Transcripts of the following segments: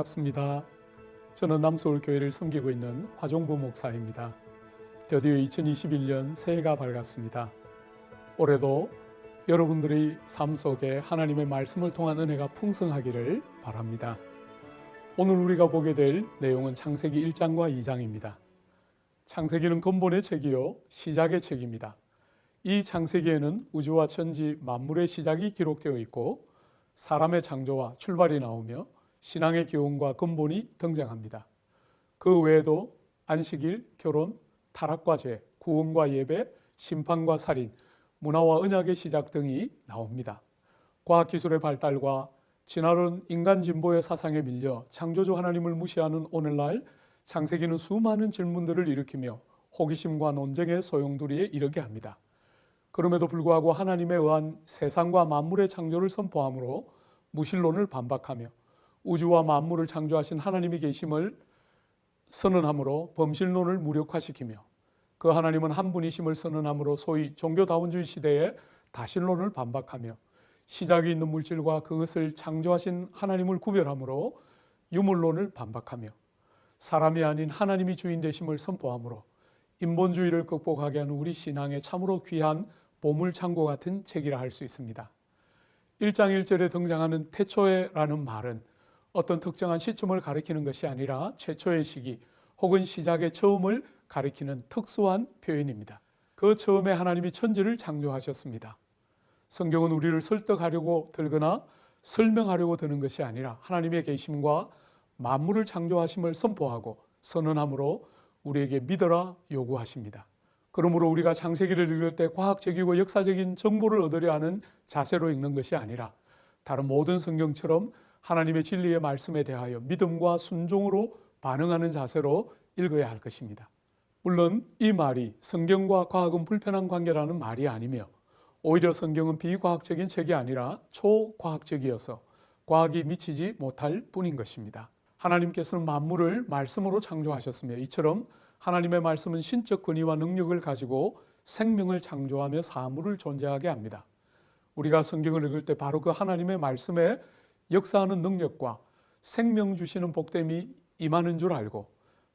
반갑습니다. 저는 남서울교회를 섬기고 있는 화종부 목사입니다. 드디어 2021년 새해가 밝았습니다. 올해도 여러분들의 삶 속에 하나님의 말씀을 통한 은혜가 풍성하기를 바랍니다. 오늘 우리가 보게 될 내용은 창세기 1장과 2장입니다. 창세기는 근본의 책이요 시작의 책입니다. 이 창세기에는 우주와 천지 만물의 시작이 기록되어 있고 사람의 창조와 출발이 나오며 신앙의 기원과 근본이 등장합니다. 그 외에도 안식일, 결혼, 타락과 죄, 구원과 예배, 심판과 살인, 문화와 언약의 시작 등이 나옵니다. 과학기술의 발달과 진화론 인간 진보의 사상에 밀려 창조주 하나님을 무시하는 오늘날 창세기는 수많은 질문들을 일으키며 호기심과 논쟁의 소용돌이에 이르게 합니다. 그럼에도 불구하고 하나님에 의한 세상과 만물의 창조를 선포하므로 무신론을 반박하며 우주와 만물을 창조하신 하나님이 계심을 선언하므로 범신론을 무력화시키며 그 하나님은 한 분이심을 선언하므로 소위 종교다원주의 시대에 다신론을 반박하며 시작이 있는 물질과 그것을 창조하신 하나님을 구별하므로 유물론을 반박하며 사람이 아닌 하나님이 주인 되심을 선포하므로 인본주의를 극복하게 하는 우리 신앙의 참으로 귀한 보물창고 같은 책이라 할 수 있습니다. 1장 1절에 등장하는 태초에라는 말은 어떤 특정한 시점을 가리키는 것이 아니라 최초의 시기 혹은 시작의 처음을 가리키는 특수한 표현입니다. 그 처음에 하나님이 천지를 창조하셨습니다. 성경은 우리를 설득하려고 들거나 설명하려고 드는 것이 아니라 하나님의 계심과 만물을 창조하심을 선포하고 선언함으로 우리에게 믿어라 요구하십니다. 그러므로 우리가 창세기를 읽을 때 과학적이고 역사적인 정보를 얻으려 하는 자세로 읽는 것이 아니라 다른 모든 성경처럼 하나님의 진리의 말씀에 대하여 믿음과 순종으로 반응하는 자세로 읽어야 할 것입니다. 물론 이 말이 성경과 과학은 불편한 관계라는 말이 아니며 오히려 성경은 비과학적인 책이 아니라 초과학적이어서 과학이 미치지 못할 뿐인 것입니다. 하나님께서는 만물을 말씀으로 창조하셨으며 이처럼 하나님의 말씀은 신적 권위와 능력을 가지고 생명을 창조하며 사물을 존재하게 합니다. 우리가 성경을 읽을 때 바로 그 하나님의 말씀에 역사하는 능력과 생명 주시는 복됨이 임하는 줄 알고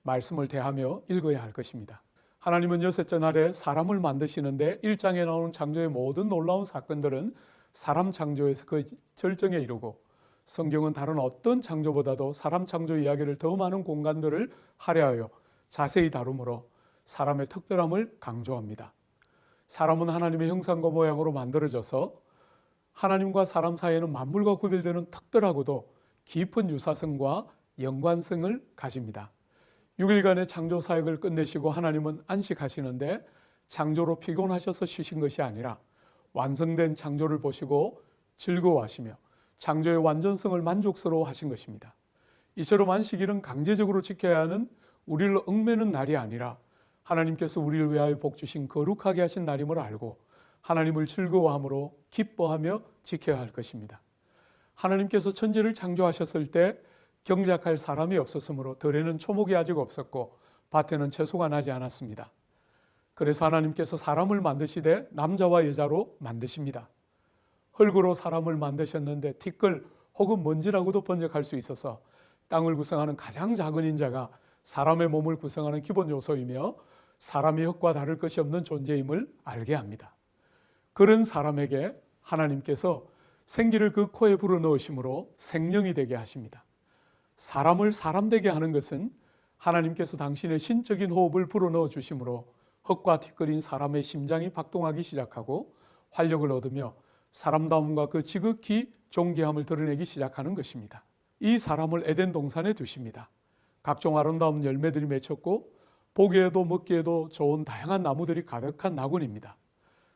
말씀을 대하며 읽어야 할 것입니다. 하나님은 여섯째 날에 사람을 만드시는데 1장에 나오는 창조의 모든 놀라운 사건들은 사람 창조에서 그 절정에 이르고 성경은 다른 어떤 창조보다도 사람 창조 이야기를 더 많은 공간들을 할애하여 자세히 다루므로 사람의 특별함을 강조합니다. 사람은 하나님의 형상과 모양으로 만들어져서 하나님과 사람 사이에는 만물과 구별되는 특별하고도 깊은 유사성과 연관성을 가집니다. 6일간의 창조 사역을 끝내시고 하나님은 안식하시는데 창조로 피곤하셔서 쉬신 것이 아니라 완성된 창조를 보시고 즐거워하시며 창조의 완전성을 만족스러워하신 것입니다. 이처럼 안식일은 강제적으로 지켜야 하는 우리를 얽매는 날이 아니라 하나님께서 우리를 위하여 복 주신 거룩하게 하신 날임을 알고 하나님을 즐거워함으로 기뻐하며 지켜야 할 것입니다. 하나님께서 천지를 창조하셨을 때 경작할 사람이 없었으므로 들에는 초목이 아직 없었고 밭에는 채소가 나지 않았습니다. 그래서 하나님께서 사람을 만드시되 남자와 여자로 만드십니다. 흙으로 사람을 만드셨는데 티끌 혹은 먼지라고도 번역할 수 있어서 땅을 구성하는 가장 작은 인자가 사람의 몸을 구성하는 기본 요소이며 사람이 흙과 다를 것이 없는 존재임을 알게 합니다. 그런 사람에게 하나님께서 생기를 그 코에 불어넣으심으로 생명이 되게 하십니다. 사람을 사람 되게 하는 것은 하나님께서 당신의 신적인 호흡을 불어넣어 주심으로 흙과 티끌인 사람의 심장이 박동하기 시작하고 활력을 얻으며 사람다움과 그 지극히 존귀함을 드러내기 시작하는 것입니다. 이 사람을 에덴 동산에 두십니다. 각종 아름다운 열매들이 맺혔고 보기에도 먹기에도 좋은 다양한 나무들이 가득한 나군입니다.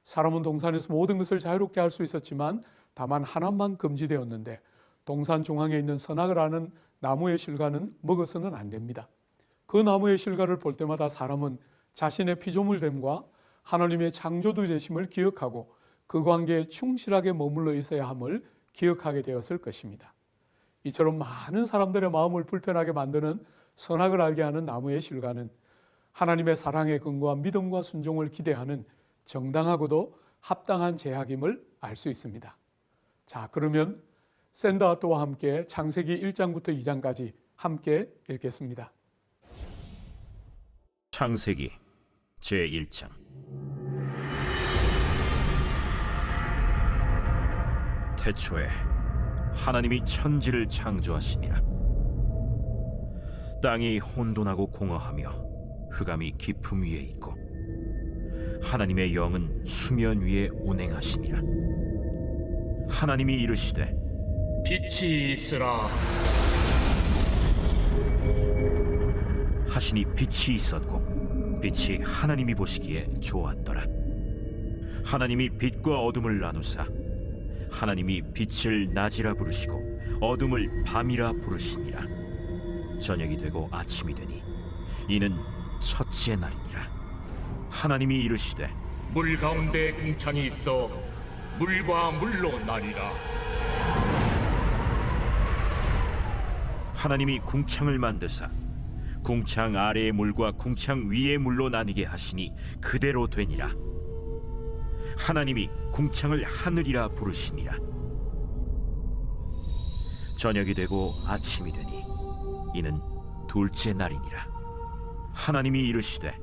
사람은 동산에서 모든 것을 자유롭게 할 수 있었지만 다만 하나만 금지되었는데 동산 중앙에 있는 선악을 아는 나무의 실과는 먹어서는 안 됩니다. 그 나무의 실과를 볼 때마다 사람은 자신의 피조물됨과 하나님의 창조주 되심을 기억하고 그 관계에 충실하게 머물러 있어야 함을 기억하게 되었을 것입니다. 이처럼 많은 사람들의 마음을 불편하게 만드는 선악을 알게 하는 나무의 실과는 하나님의 사랑에 근거한 믿음과 순종을 기대하는 정당하고도 합당한 제약임을 알 수 있습니다. 자, 그러면 샌더하트와 함께 창세기 1장부터 2장까지 함께 읽겠습니다. 창세기 제1장. 태초에 하나님이 천지를 창조하시니라. 땅이 혼돈하고 공허하며 흑암이 깊음 위에 있고 하나님의 영은 수면 위에 운행하시니라. 하나님이 이르시되 빛이 있으라 하시니 빛이 있었고 빛이 하나님이 보시기에 좋았더라. 하나님이 빛과 어둠을 나누사 하나님이 빛을 낮이라 부르시고 어둠을 밤이라 부르시니라. 저녁이 되고 아침이 되니 이는 첫째 날이니라. 하나님이 이르시되 물 가운데 궁창이 있어 물과 물로 나뉘라. 하나님이 궁창을 만드사 궁창 아래의 물과 궁창 위의 물로 나뉘게 하시니 그대로 되니라. 하나님이 궁창을 하늘이라 부르시니라. 저녁이 되고 아침이 되니 이는 둘째 날이니라. 하나님이 이르시되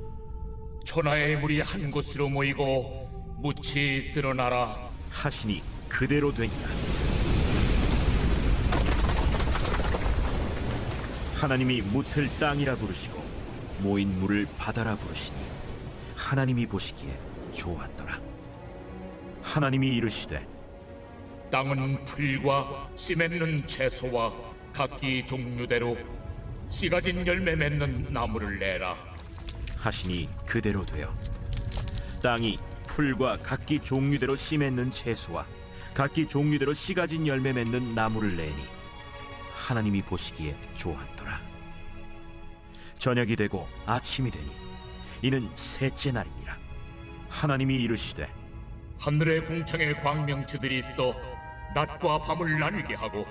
천하의 물이 한 곳으로 모이고 묻이 드러나라 하시니 그대로 되니라. 하나님이 묻을 땅이라 부르시고 모인 물을 바다라 부르시니 하나님이 보시기에 좋았더라. 하나님이 이르시되 땅은 풀과 씨 맺는 채소와 각기 종류대로 씨 가진 열매 맺는 나무를 내라 하시니 그대로 되어 땅이 풀과 각기 종류대로 씨 맺는 채소와 각기 종류대로 씨 가진 열매 맺는 나무를 내니 하나님이 보시기에 좋았더라. 저녁이 되고 아침이 되니 이는 셋째 날이니라. 하나님이 이르시되 하늘의 궁창에 광명체들이 있어 낮과 밤을 나뉘게 하고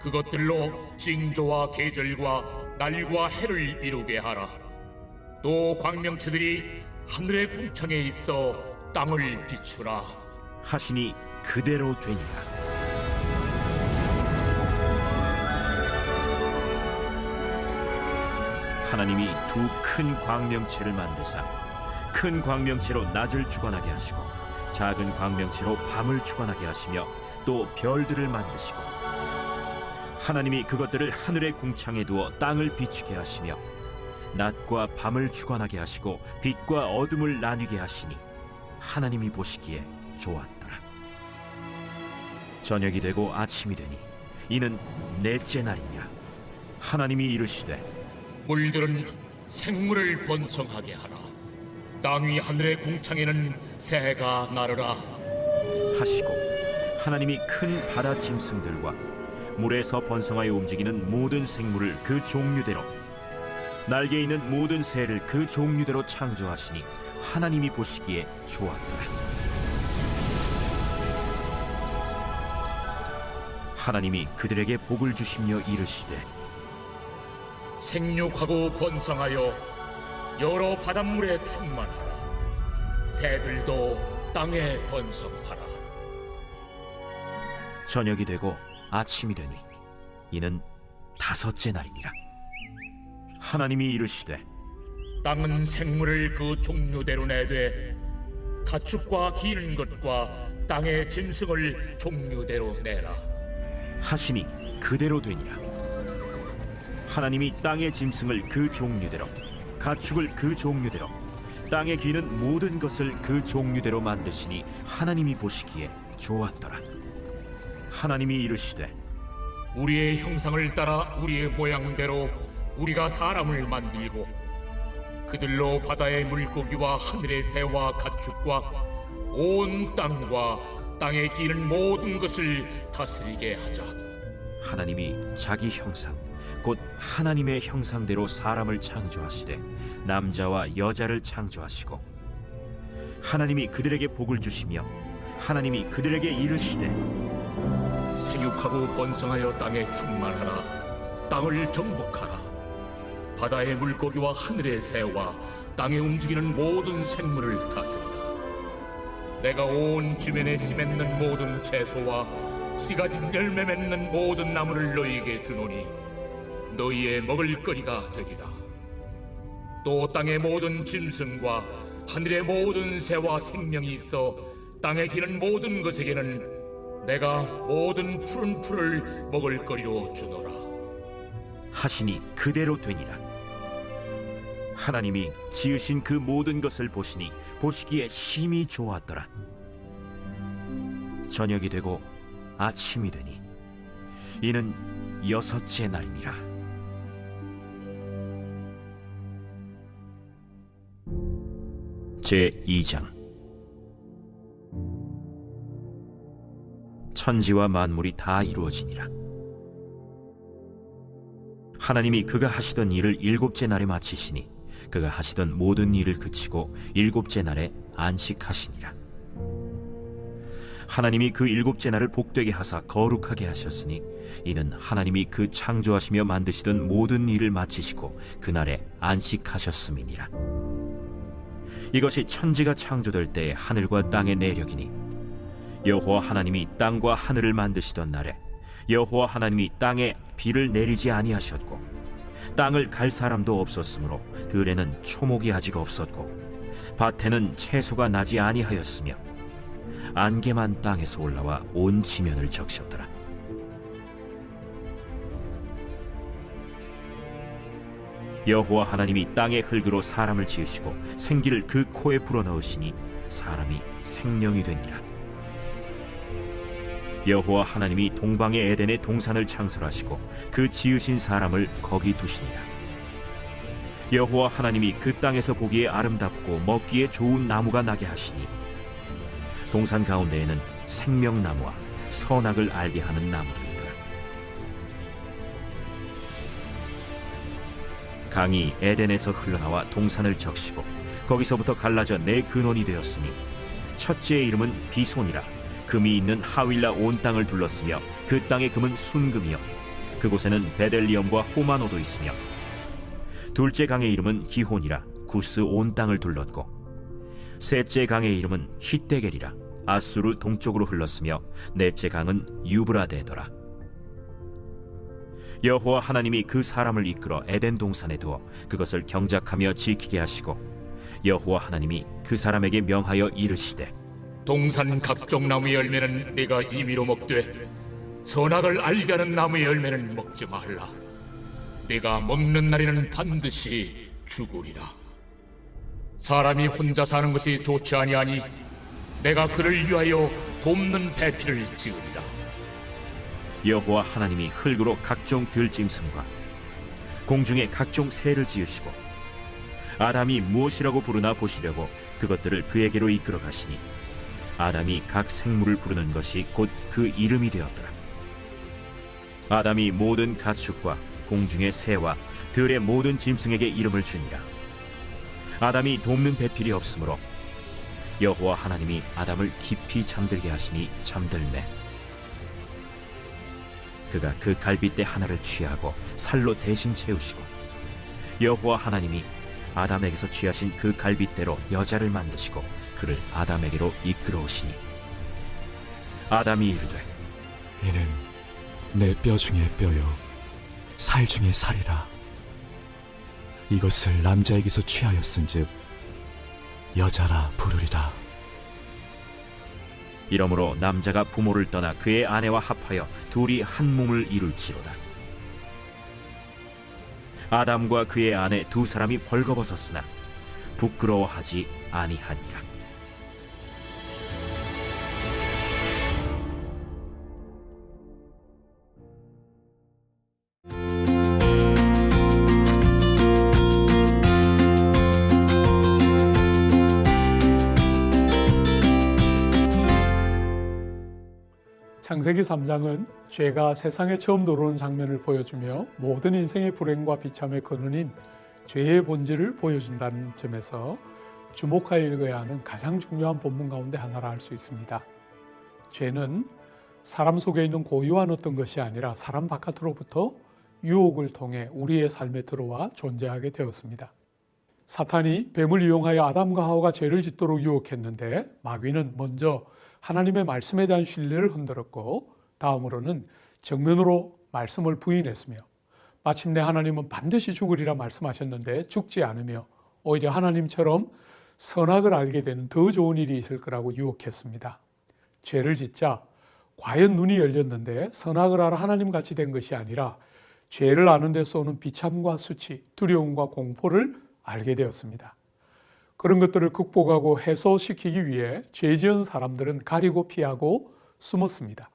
그것들로 징조와 계절과 날과 해를 이루게 하라. 또 광명체들이 하늘의 궁창에 있어 땅을 비추라 하시니 그대로 되니라. 하나님이 두 큰 광명체를 만드사 큰 광명체로 낮을 주관하게 하시고 작은 광명체로 밤을 주관하게 하시며 또 별들을 만드시고 하나님이 그것들을 하늘의 궁창에 두어 땅을 비추게 하시며 낮과 밤을 주관하게 하시고 빛과 어둠을 나뉘게 하시니 하나님이 보시기에 좋았더라. 저녁이 되고 아침이 되니 이는 넷째 날이니라. 하나님이 이르시되 물들은 생물을 번성하게 하라. 땅 위 하늘의 궁창에는 새가 나르라 하시고 하나님이 큰 바다 짐승들과 물에서 번성하여 움직이는 모든 생물을 그 종류대로 날개 있는 모든 새를 그 종류대로 창조하시니 하나님이 보시기에 좋았더라. 하나님이 그들에게 복을 주시며 이르시되 생육하고 번성하여 여러 바닷물에 충만하라. 새들도 땅에 번성하라. 저녁이 되고 아침이 되니 이는 다섯째 날이니라. 하나님이 이르시되 땅은 생물을 그 종류대로 내되 가축과 기는 것과 땅의 짐승을 종류대로 내라 하시니 그대로 되니라. 하나님이 땅의 짐승을 그 종류대로 가축을 그 종류대로 땅에 기는 모든 것을 그 종류대로 만드시니 하나님이 보시기에 좋았더라. 하나님이 이르시되 우리의 형상을 따라 우리의 모양대로 우리가 사람을 만들고 그들로 바다의 물고기와 하늘의 새와 가축과 온 땅과 땅에 기는 모든 것을 다스리게 하자. 하나님이 자기 형상 곧 하나님의 형상대로 사람을 창조하시되 남자와 여자를 창조하시고 하나님이 그들에게 복을 주시며 하나님이 그들에게 이르시되 생육하고 번성하여 땅에 충만하라. 땅을 정복하라. 바다의 물고기와 하늘의 새와 땅에 움직이는 모든 생물을 다스리라. 내가 온 주변에 씨 맺는 모든 채소와 씨 가진 열매 맺는 모든 나무를 너희에게 주노니 너희의 먹을거리가 되리라. 또 땅의 모든 짐승과 하늘의 모든 새와 생명이 있어 땅에 기는 모든 것에게는 내가 모든 푸른 풀을 먹을거리로 주노라. 하시니 그대로 되니라. 하나님이 지으신 그 모든 것을 보시니 보시기에 심히 좋았더라. 저녁이 되고 아침이 되니 이는 6째 날이니라. 제2장. 천지와 만물이 다 이루어지니라. 하나님이 그가 하시던 일을 7째 날에 마치시니 그가 하시던 모든 일을 그치고 7째 날에 안식하시니라. 하나님이 그 7째 날을 복되게 하사 거룩하게 하셨으니 이는 하나님이 그 창조하시며 만드시던 모든 일을 마치시고 그날에 안식하셨음이니라. 이것이 천지가 창조될 때에 하늘과 땅의 내력이니 여호와 하나님이 땅과 하늘을 만드시던 날에 여호와 하나님이 땅에 비를 내리지 아니하셨고 땅을 갈 사람도 없었으므로 들에는 초목이 아직 없었고 밭에는 채소가 나지 아니하였으며 안개만 땅에서 올라와 온 지면을 적셨더라. 여호와 하나님이 땅의 흙으로 사람을 지으시고 생기를 그 코에 불어넣으시니 사람이 생명이 되니라. 여호와 하나님이 동방의 에덴의 동산을 창설하시고 그 지으신 사람을 거기 두시니라. 여호와 하나님이 그 땅에서 보기에 아름답고 먹기에 좋은 나무가 나게 하시니 동산 가운데에는 생명나무와 선악을 알게 하는 나무들이더라. 강이 에덴에서 흘러나와 동산을 적시고 거기서부터 갈라져 네 근원이 되었으니 첫째의 이름은 비손이라. 금이 있는 하윌라 온 땅을 둘렀으며 그 땅의 금은 순금이요 그곳에는 베델리엄과 호마노도 있으며 둘째 강의 이름은 기혼이라. 구스 온 땅을 둘렀고 셋째 강의 이름은 히데겔이라. 아수르 동쪽으로 흘렀으며 넷째 강은 유브라데더라. 여호와 하나님이 그 사람을 이끌어 에덴 동산에 두어 그것을 경작하며 지키게 하시고 여호와 하나님이 그 사람에게 명하여 이르시되 동산 각종 나무의 열매는 네가 임의로 먹되 선악을 알게 하는 나무의 열매는 먹지 말라. 네가 먹는 날에는 반드시 죽으리라. 사람이 혼자 사는 것이 좋지 아니하니 내가 그를 위하여 돕는 배필을 지으리라. 여호와 하나님이 흙으로 각종 들짐승과 공중에 각종 새를 지으시고 아담이 무엇이라고 부르나 보시려고 그것들을 그에게로 이끌어 가시니 아담이 각 생물을 부르는 것이 곧 그 이름이 되었더라. 아담이 모든 가축과 공중의 새와 들의 모든 짐승에게 이름을 주니라. 아담이 돕는 배필이 없으므로 여호와 하나님이 아담을 깊이 잠들게 하시니 잠들매 그가 그 갈빗대 하나를 취하고 살로 대신 채우시고 여호와 하나님이 아담에게서 취하신 그 갈빗대로 여자를 만드시고 그를 아담에게로 이끌어오시니 아담이 이르되 이는 내 뼈 중에 뼈요 살 중에 살이라. 이것을 남자에게서 취하였은즉 여자라 부르리라. 이러므로 남자가 부모를 떠나 그의 아내와 합하여 둘이 한 몸을 이룰지로다. 아담과 그의 아내 두 사람이 벌거벗었으나 부끄러워하지 아니하니라. 창세기 3장은 죄가 세상에 처음 들어오는 장면을 보여주며 모든 인생의 불행과 비참의 근원인 죄의 본질을 보여준다는 점에서 주목하여 읽어야 하는 가장 중요한 본문 가운데 하나라 할 수 있습니다. 죄는 사람 속에 있는 고유한 어떤 것이 아니라 사람 바깥으로부터 유혹을 통해 우리의 삶에 들어와 존재하게 되었습니다. 사탄이 뱀을 이용하여 아담과 하와가 죄를 짓도록 유혹했는데 마귀는 먼저 하나님의 말씀에 대한 신뢰를 흔들었고 다음으로는 정면으로 말씀을 부인했으며 마침내 하나님은 반드시 죽으리라 말씀하셨는데 죽지 않으며 오히려 하나님처럼 선악을 알게 되는 더 좋은 일이 있을 거라고 유혹했습니다. 죄를 짓자 과연 눈이 열렸는데 선악을 알아 하나님같이 된 것이 아니라 죄를 아는 데서 오는 비참과 수치, 두려움과 공포를 알게 되었습니다. 그런 것들을 극복하고 해소시키기 위해 죄 지은 사람들은 가리고 피하고 숨었습니다.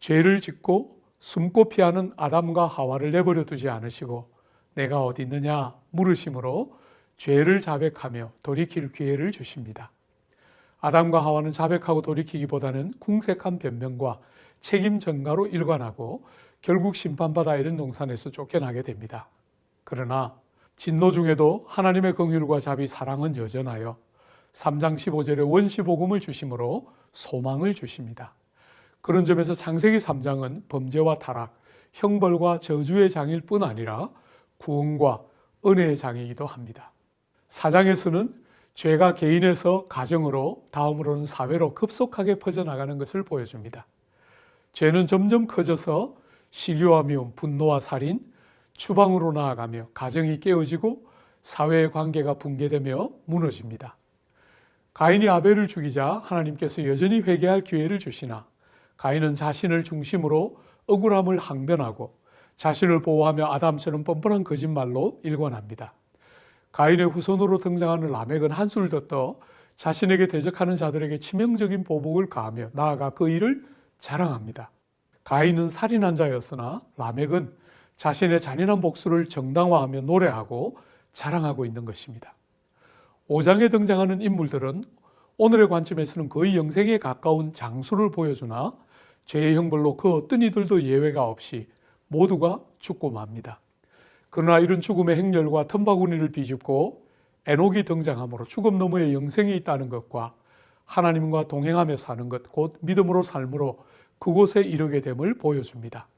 죄를 짓고 숨고 피하는 아담과 하와를 내버려 두지 않으시고 내가 어디 있느냐 물으심으로 죄를 자백하며 돌이킬 기회를 주십니다. 아담과 하와는 자백하고 돌이키기보다는 궁색한 변명과 책임 전가로 일관하고 결국 심판받아 에덴 동산에서 쫓겨나게 됩니다. 그러나 진노 중에도 하나님의 긍휼과 자비, 사랑은 여전하여 3장 15절에 원시복음을 주심으로 소망을 주십니다. 그런 점에서 창세기 3장은 범죄와 타락, 형벌과 저주의 장일 뿐 아니라 구원과 은혜의 장이기도 합니다. 4장에서는 죄가 개인에서 가정으로 다음으로는 사회로 급속하게 퍼져나가는 것을 보여줍니다. 죄는 점점 커져서 시기와 미움, 분노와 살인, 추방으로 나아가며 가정이 깨어지고 사회의 관계가 붕괴되며 무너집니다. 가인이 아벨을 죽이자 하나님께서 여전히 회개할 기회를 주시나 가인은 자신을 중심으로 억울함을 항변하고 자신을 보호하며 아담처럼 뻔뻔한 거짓말로 일관합니다. 가인의 후손으로 등장하는 라멕은 한술 더 떠 자신에게 대적하는 자들에게 치명적인 보복을 가하며 나아가 그 일을 자랑합니다. 가인은 살인한 자였으나 라멕은 자신의 잔인한 복수를 정당화하며 노래하고 자랑하고 있는 것입니다. 5장에 등장하는 인물들은 오늘의 관점에서는 거의 영생에 가까운 장수를 보여주나 죄의 형벌로 그 어떤 이들도 예외가 없이 모두가 죽고 맙니다. 그러나 이런 죽음의 행렬과 틈바구니를 비집고 에녹이 등장함으로 죽음 너머에 영생이 있다는 것과 하나님과 동행하며 사는 것, 곧 믿음으로 삶으로 그곳에 이르게 됨을 보여줍니다.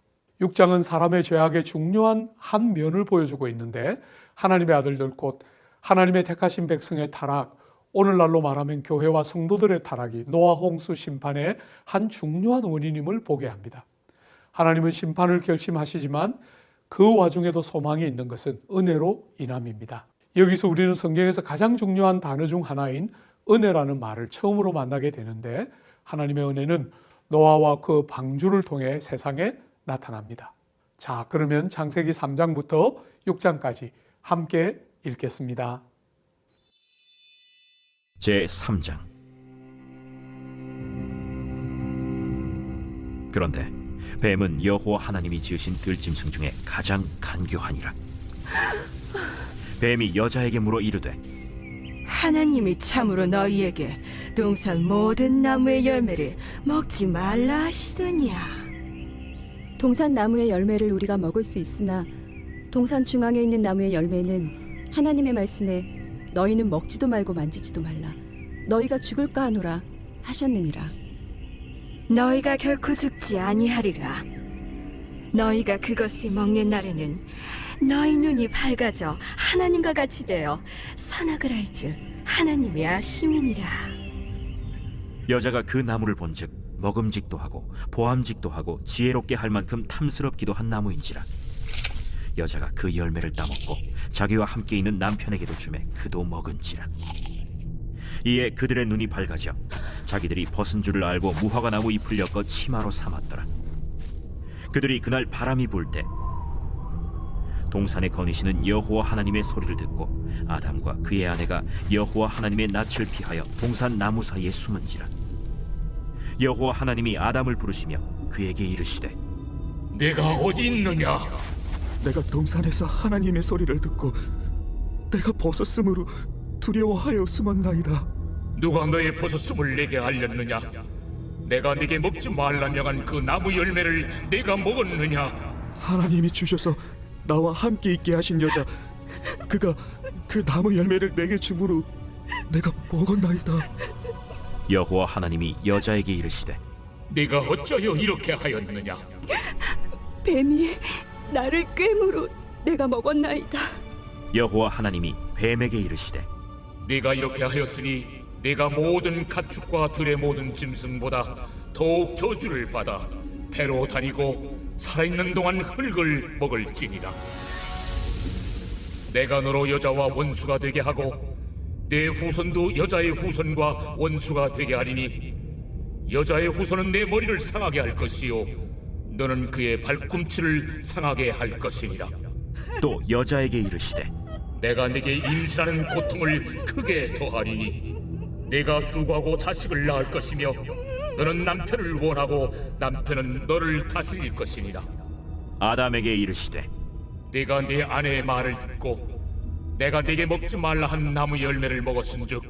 6장은 사람의 죄악의 중요한 한 면을 보여주고 있는데 하나님의 아들들 곧 하나님의 택하신 백성의 타락, 오늘날로 말하면 교회와 성도들의 타락이 노아 홍수 심판의 한 중요한 원인임을 보게 합니다. 하나님은 심판을 결심하시지만 그 와중에도 소망이 있는 것은 은혜로 인함입니다. 여기서 우리는 성경에서 가장 중요한 단어 중 하나인 은혜라는 말을 처음으로 만나게 되는데 하나님의 은혜는 노아와 그 방주를 통해 세상에 나타납니다. 자, 그러면 창세기 3장부터 6장까지 함께 읽겠습니다. 제3장. 그런데 뱀은 여호와 하나님이 지으신 들짐승 중에 가장 간교하니라. 뱀이 여자에게 물어 이르되 하나님이 참으로 너희에게 동산 모든 나무의 열매를 먹지 말라 하시더냐. 동산 나무의 열매를 우리가 먹을 수 있으나 동산 중앙에 있는 나무의 열매는 하나님의 말씀에 너희는 먹지도 말고 만지지도 말라 너희가 죽을까 하노라 하셨느니라. 너희가 결코 죽지 아니하리라. 너희가 그것을 먹는 날에는 너희 눈이 밝아져 하나님과 같이 되어 선악을 알 줄 하나님이 아심이니라. 여자가 그 나무를 본즉 먹음직도 하고 보암직도 하고 지혜롭게 할 만큼 탐스럽기도 한 나무인지라. 여자가 그 열매를 따먹고 자기와 함께 있는 남편에게도 주매 그도 먹은지라. 이에 그들의 눈이 밝아져 자기들이 벗은 줄을 알고 무화과 나무 잎을 엮어 치마로 삼았더라. 그들이 그날 바람이 불 때 동산에 거니시는 여호와 하나님의 소리를 듣고 아담과 그의 아내가 여호와 하나님의 낯을 피하여 동산 나무 사이에 숨은지라. 여호와 하나님이 아담을 부르시며 그에게 이르시되 내가 어디 있느냐? 내가 동산에서 하나님의 소리를 듣고 내가 벗었으므로 두려워하여 숨었나이다. 누가 너의 벗었음을 내게 알렸느냐? 내가 네게 먹지 말라 명한 그 나무 열매를 내가 먹었느냐? 하나님이 주셔서 나와 함께 있게 하신 여자, 그가 그 나무 열매를 내게 주므로 내가 먹었나이다. 여호와 하나님이 여자에게 이르시되 네가 어쩌여 이렇게 하였느냐? 뱀이 나를 꿰므로 내가 먹었나이다. 여호와 하나님이 뱀에게 이르시되 네가 이렇게 하였으니 네가 모든 가축과 들의 모든 짐승보다 더욱 저주를 받아 배로 다니고 살아있는 동안 흙을 먹을지니라. 내가 너로 여자와 원수가 되게 하고 내 후손도 여자의 후손과 원수가 되게 하리니 여자의 후손은 내 머리를 상하게 할 것이요 너는 그의 발꿈치를 상하게 할 것이니라. 또 여자에게 이르시되 내가 네게 임신하는 고통을 크게 더하리니 네가 수고하고 자식을 낳을 것이며 너는 남편을 원하고 남편은 너를 다스릴 것이니라. 아담에게 이르시되 네가 네 아내의 말을 듣고 내가 네게 먹지 말라 한 나무 열매를 먹었은즉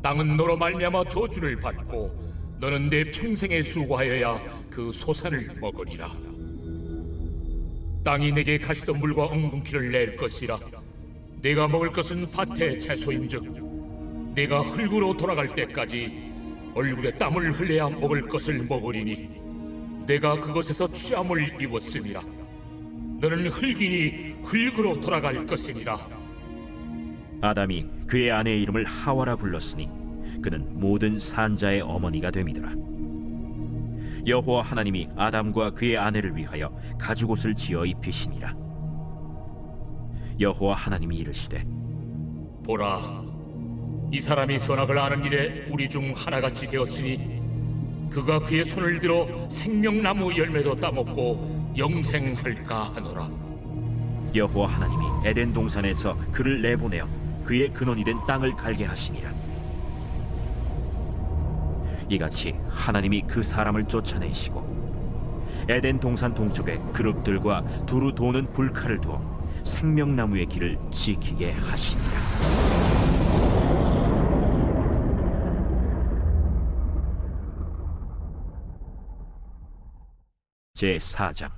땅은 너로 말미암아 저주를 받고 너는 내 평생에 수고하여야 그 소산을 먹으리라. 땅이 내게 가시덤불과 엉겅퀴를 낼 것이라. 네가 먹을 것은 밭의 채소인즉 네가 흙으로 돌아갈 때까지 얼굴에 땀을 흘려야 먹을 것을 먹으리니 내가 그것에서 취함을 입었음이라. 너는 흙이니 흙으로 돌아갈 것이니라. 아담이 그의 아내의 이름을 하와라 불렀으니 그는 모든 산자의 어머니가 됨이더라. 여호와 하나님이 아담과 그의 아내를 위하여 가죽옷을 지어 입히시니라. 여호와 하나님이 이르시되 보라, 이 사람이 선악을 아는 일에 우리 중 하나같이 되었으니 그가 그의 손을 들어 생명나무 열매도 따먹고 영생할까 하노라. 여호와 하나님이 에덴 동산에서 그를 내보내어 그의 근원이 된 땅을 갈게 하시니라. 이같이 하나님이 그 사람을 쫓아내시고 에덴 동산 동쪽에 그룹들과 두루 도는 불칼을 두어 생명나무의 길을 지키게 하시니라. 제4장.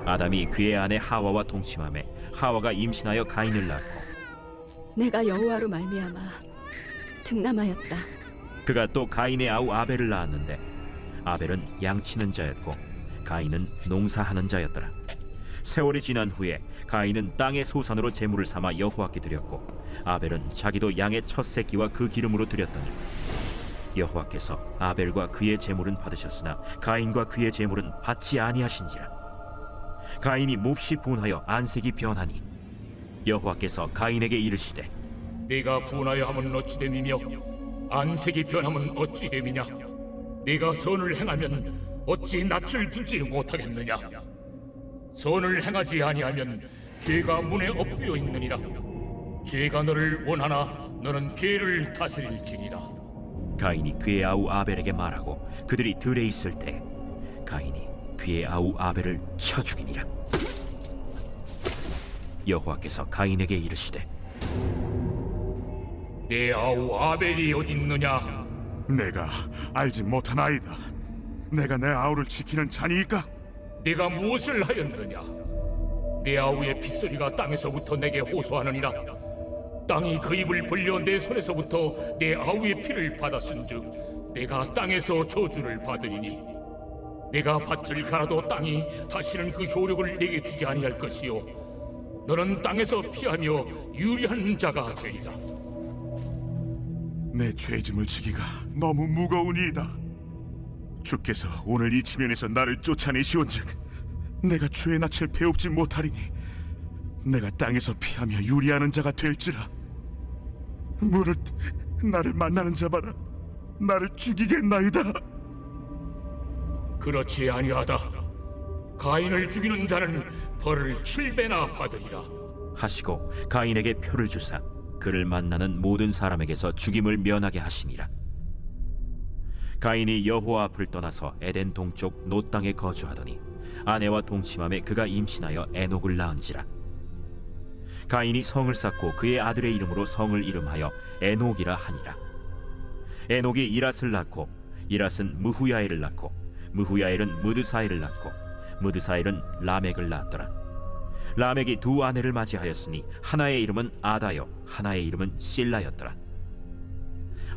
아담이 그의 아내 하와와 동침하매 하와가 임신하여 가인을 낳고 내가 여호와로 말미암아 득남하였다. 그가 또 가인의 아우 아벨을 낳았는데 아벨은 양치는 자였고 가인은 농사하는 자였더라. 세월이 지난 후에 가인은 땅의 소산으로 제물을 삼아 여호와께 드렸고 아벨은 자기도 양의 첫 새끼와 그 기름으로 드렸더니 여호와께서 아벨과 그의 제물은 받으셨으나 가인과 그의 제물은 받지 아니하신지라. 가인이 몹시 분하여 안색이 변하니 여호와께서 가인에게 이르시되 네가 분하여 함은 어찌 됨이며 안색이 변함은 어찌 됨이냐. 네가 선을 행하면 어찌 낯을 들지 못하겠느냐. 선을 행하지 아니하면 죄가 문에 엎드려 있느니라. 죄가 너를 원하나 너는 죄를 다스릴지니라. 가인이 그의 아우 아벨에게 말하고 그들이 들에 있을 때 가인이 그의 아우 아벨을 쳐 죽이니라. 여호와께서 가인에게 이르시되 내 아우 아벨이 어디 있느냐. 내가 알지 못하나이다. 내가 내 아우를 지키는 자니이까? 네가 무엇을 하였느냐. 내 아우의 핏소리가 땅에서부터 내게 호소하느니라. 땅이 그 입을 벌려 내 손에서부터 내 아우의 피를 받았은즉 내가 땅에서 저주를 받으리니 내가 밭을 갈아도 땅이 다시는 그 효력을 내게 주지 아니할 것이요 너는 땅에서 피하며 유리한 자가 되리라. 내 죄짐을 지기가 너무 무거우니이다. 주께서 오늘 이 지면에서 나를 쫓아내시온즉 내가 죄의 낯을 배웁지 못하리니 내가 땅에서 피하며 유리하는 자가 될지라. 무릇 나를 만나는 자마다 나를 죽이겠나이다. 그렇지 아니하다. 가인을 죽이는 자는 벌을 7배나 받으리라. 하시고 가인에게 표를 주사 그를 만나는 모든 사람에게서 죽임을 면하게 하시니라. 가인이 여호와 앞을 떠나서 에덴 동쪽 노 땅에 거주하더니 아내와 동침함에 그가 임신하여 에녹을 낳은지라. 가인이 성을 쌓고 그의 아들의 이름으로 성을 이름하여 에녹이라 하니라. 에녹이 이랏을 낳고 이랏은 무후야엘을 낳고 무후야엘은 무드사엘을 낳고 무드사엘은 라멕을 낳았더라. 라멕이 두 아내를 맞이하였으니 하나의 이름은 아다요 하나의 이름은 실라였더라.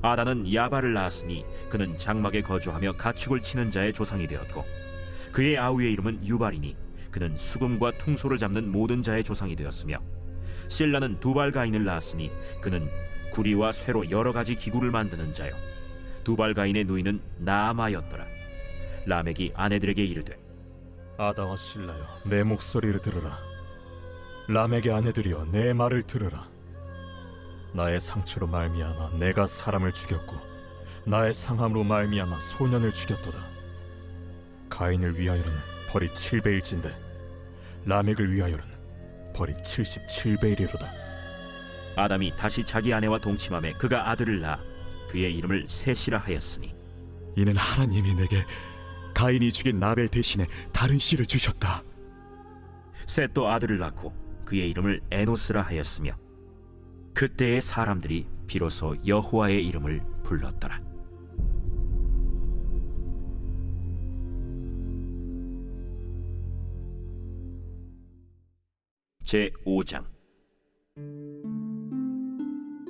아다는 야발을 낳았으니 그는 장막에 거주하며 가축을 치는 자의 조상이 되었고 그의 아우의 이름은 유발이니 그는 수금과 퉁소를 잡는 모든 자의 조상이 되었으며 실라는 두발가인을 낳았으니 그는 구리와 쇠로 여러 가지 기구를 만드는 자요 두발가인의 누이는 나아마였더라. 라멕이 아내들에게 이르되 아다와 실라여, 내 목소리를 들으라. 라멕의 아내들이여, 내 말을 들으라. 나의 상처로 말미암아 내가 사람을 죽였고 나의 상함으로 말미암아 소년을 죽였도다. 가인을 위하여는 벌이 7배일진데 라멕을 위하여는 벌이 77배이리로다. 아담이 다시 자기 아내와 동침함에 그가 아들을 낳아 그의 이름을 셋이라 하였으니 이는 하나님이 내게 가인이 죽인 라벨 대신에 다른 씨를 주셨다. 셋도 아들을 낳고 그의 이름을 에노스라 하였으며 그때의 사람들이 비로소 여호와의 이름을 불렀더라. 제5장.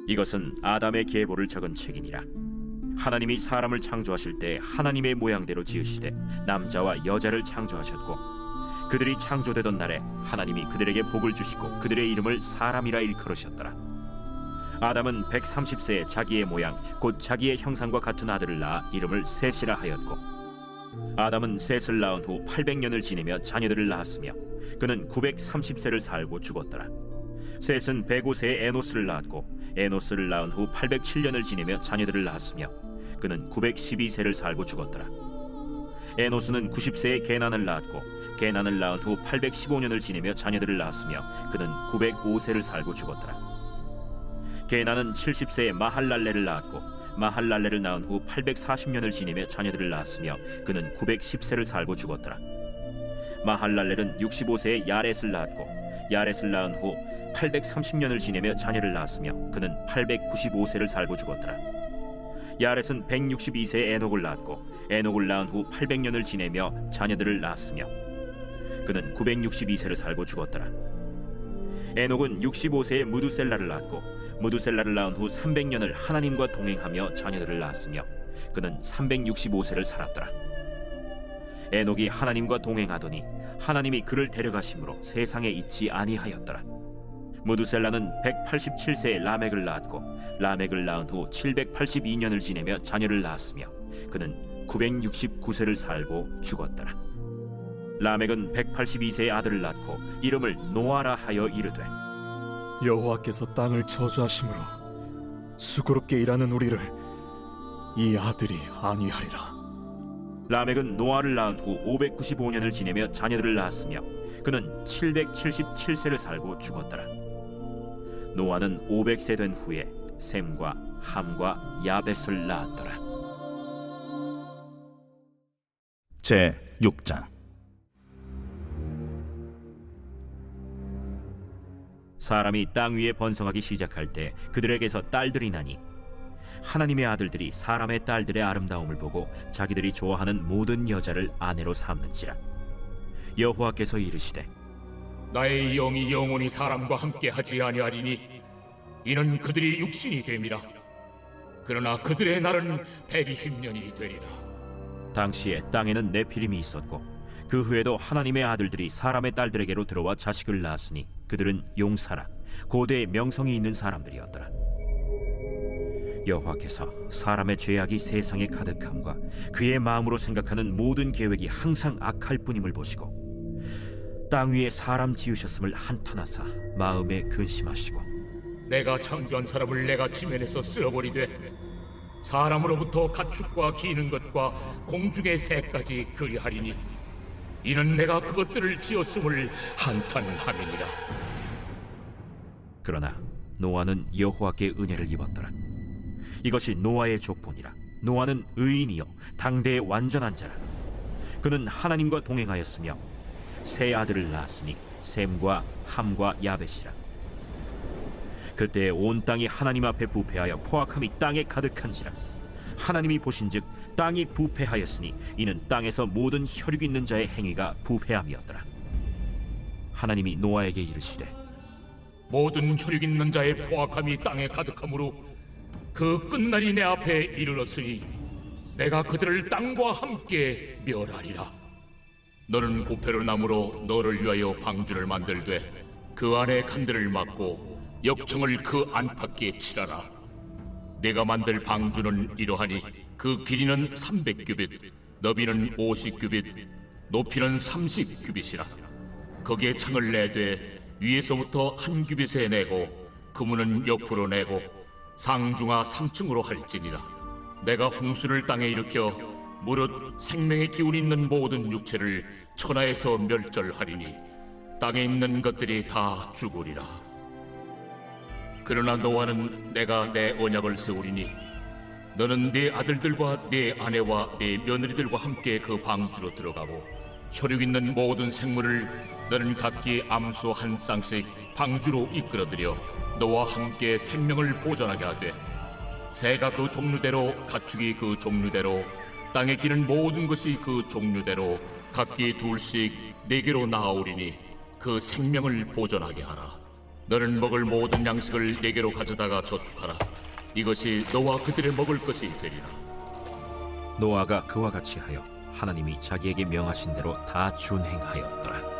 이것은 아담의 계보를 적은 책이니라. 하나님이 사람을 창조하실 때 하나님의 모양대로 지으시되 남자와 여자를 창조하셨고 그들이 창조되던 날에 하나님이 그들에게 복을 주시고 그들의 이름을 사람이라 일컬으셨더라. 아담은 130세에 자기의 모양 곧 자기의 형상과 같은 아들을 낳아 이름을 셋이라 하였고 아담은 셋을 낳은 후 800년을 지내며 자녀들을 낳았으며 그는 930세를 살고 죽었더라. 셋은 105세에 에노스를 낳았고 에노스를 낳은 후 807년을 지내며 자녀들을 낳았으며 그는 912세를 살고 죽었더라. 에노스는 90세에 게난을 낳았고 게난을 낳은 후 815년을 지내며 자녀들을 낳았으며 그는 905세를 살고 죽었더라. 게난은 70세에 마할랄레를 낳았고 마할랄레를 낳은 후 840년을 지내며 자녀들을 낳았으며 그는 910세를 살고 죽었더라. 마할랄렐은 65세에 야렛을 낳았고 야렛을 낳은 후 830년을 지내며 자녀를 낳았으며 그는 895세를 살고 죽었더라. 야렛은 162세에 에녹을 낳았고 에녹을 낳은 후 800년을 지내며 자녀들을 낳았으며 그는 962세를 살고 죽었더라. 에녹은 65세에 무두셀라를 낳았고 무두셀라를 낳은 후 300년을 하나님과 동행하며 자녀들을 낳았으며 그는 365세를 살았더라. 에녹이 하나님과 동행하더니 하나님이 그를 데려가심으로 세상에 있지 아니하였더라. 무두셀라는 187세에 라멕을 낳았고 라멕을 낳은 후 782년을 지내며 자녀를 낳았으며 그는 969세를 살고 죽었더라. 라멕은 182세의 아들을 낳고 이름을 노아라 하여 이르되 여호와께서 땅을 저주하심으로 수고롭게 일하는 우리를 이 아들이 안위하리라. 라멕은 노아를 낳은 후 595년을 지내며 자녀들을 낳았으며 그는 777세를 살고 죽었더라. 노아는 500세 된 후에 셈과 함과 야벳을 낳았더라. 제6장. 사람이 땅 위에 번성하기 시작할 때 그들에게서 딸들이 나니 하나님의 아들들이 사람의 딸들의 아름다움을 보고 자기들이 좋아하는 모든 여자를 아내로 삼는지라. 여호와께서 이르시되 나의 영이 영원히 사람과 함께 하지 아니하리니 이는 그들이 육신이 됨이라. 그러나 그들의 날은 120년이 되리라. 당시에 땅에는 네피림이 있었고 그 후에도 하나님의 아들들이 사람의 딸들에게로 들어와 자식을 낳았으니 그들은 용사라 고대의 명성이 있는 사람들이었더라. 여호와께서 사람의 죄악이 세상에 가득함과 그의 마음으로 생각하는 모든 계획이 항상 악할 뿐임을 보시고 땅 위에 사람 지으셨음을 한탄하사 마음에 근심하시고 내가 창조한 사람을 내가 지면에서 쓸어버리되 사람으로부터 가축과 기는 것과 공중의 새까지 그리하리니 이는 내가 그것들을 지었음을 한탄함이니라. 그러나 노아는 여호와께 은혜를 입었더라. 이것이 노아의 족본이라. 노아는 의인이요 당대의 완전한 자라. 그는 하나님과 동행하였으며 세 아들을 낳았으니 셈과 함과 야벳이라. 그때 온 땅이 하나님 앞에 부패하여 포악함이 땅에 가득한지라. 하나님이 보신즉 땅이 부패하였으니 이는 땅에서 모든 혈육 있는 자의 행위가 부패함이었더라. 하나님이 노아에게 이르시되 모든 혈육 있는 자의 포악함이 땅에 가득함으로 그 끝날이 내 앞에 이르렀으니 내가 그들을 땅과 함께 멸하리라. 너는 고페로 나무로 너를 위하여 방주를 만들되 그 안에 칸들을 막고 역청을 그 안팎에 칠하라. 내가 만들 방주는 이러하니 그 길이는 300규빗, 너비는 50규빗, 높이는 30규빗이라. 거기에 창을 내되 위에서부터 한 규빗에 내고 그문은 옆으로 내고 상중하 3층으로 할지니라. 내가 홍수를 땅에 일으켜 무릇 생명의 기운이 있는 모든 육체를 천하에서 멸절하리니 땅에 있는 것들이 다 죽으리라. 그러나 너와는 내가 내 언약을 세우리니 너는 네 아들들과 네 아내와 네 며느리들과 함께 그 방주로 들어가고 혈육 있는 모든 생물을 너는 각기 암소 한 쌍씩 방주로 이끌어들여 너와 함께 생명을 보존하게 하되 새가 그 종류대로 가축이 그 종류대로 땅에 기는 모든 것이 그 종류대로 각기 둘씩 내게로 나아오리니 그 생명을 보존하게 하라. 너는 먹을 모든 양식을 내게로 가져다가 저축하라. 이것이 너와 그들의 먹을 것이 되리라. 노아가 그와 같이 하여 하나님이 자기에게 명하신 대로 다 준행하였더라.